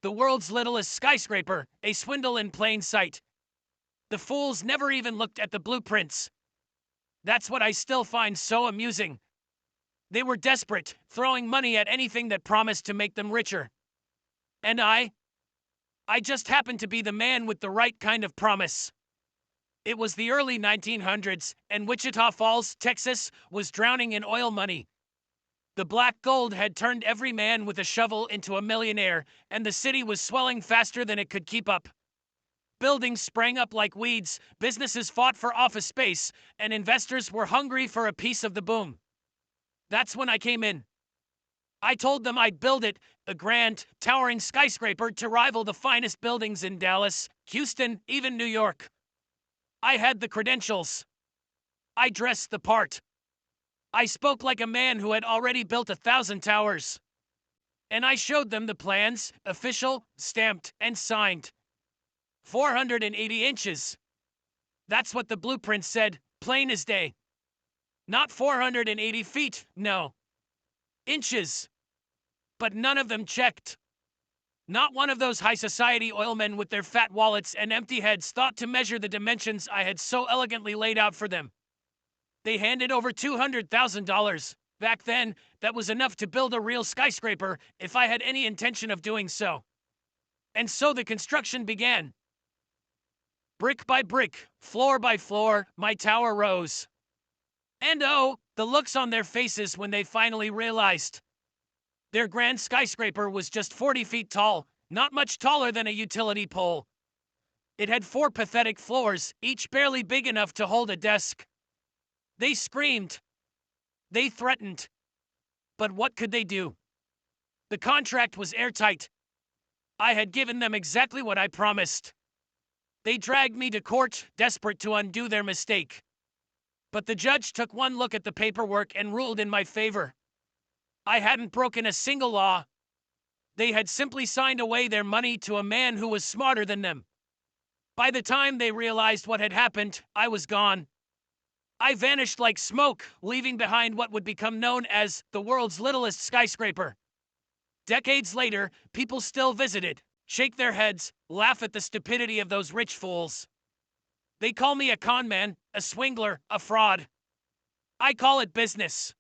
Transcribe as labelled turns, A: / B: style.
A: The world's littlest skyscraper, a swindle in plain sight. The fools never even looked at the blueprints. That's what I still find so amusing. They were desperate, throwing money at anything that promised to make them richer. And I just happened to be the man with the right kind of promise. It was the early 1900s, and Wichita Falls, Texas, was drowning in oil money. The black gold had turned every man with a shovel into a millionaire, and the city was swelling faster than it could keep up. Buildings sprang up like weeds, businesses fought for office space, and investors were hungry for a piece of the boom. That's when I came in. I told them I'd build it, a grand, towering skyscraper to rival the finest buildings in Dallas, Houston, even New York. I had the credentials. I dressed the part. I spoke like a man who had already built 1,000 towers. And I showed them the plans, official, stamped, and signed. 480 inches. That's what the blueprint said, plain as day. Not 480 feet, no. Inches. But none of them checked. Not one of those high society oilmen with their fat wallets and empty heads thought to measure the dimensions I had so elegantly laid out for them. They handed over $200,000. Back then, that was enough to build a real skyscraper if I had any intention of doing so. And so the construction began. Brick by brick, floor by floor, my tower rose. And oh, the looks on their faces when they finally realized. Their grand skyscraper was just 40 feet tall, not much taller than a utility pole. It had 4 pathetic floors, each barely big enough to hold a desk. They screamed. They threatened. But what could they do? The contract was airtight. I had given them exactly what I promised. They dragged me to court, desperate to undo their mistake. But the judge took one look at the paperwork and ruled in my favor. I hadn't broken a single law. They had simply signed away their money to a man who was smarter than them. By the time they realized what had happened, I was gone. I vanished like smoke, leaving behind what would become known as the world's littlest skyscraper. Decades later, people still visit it, shake their heads, laugh at the stupidity of those rich fools. They call me a conman, a swindler, a fraud. I call it business.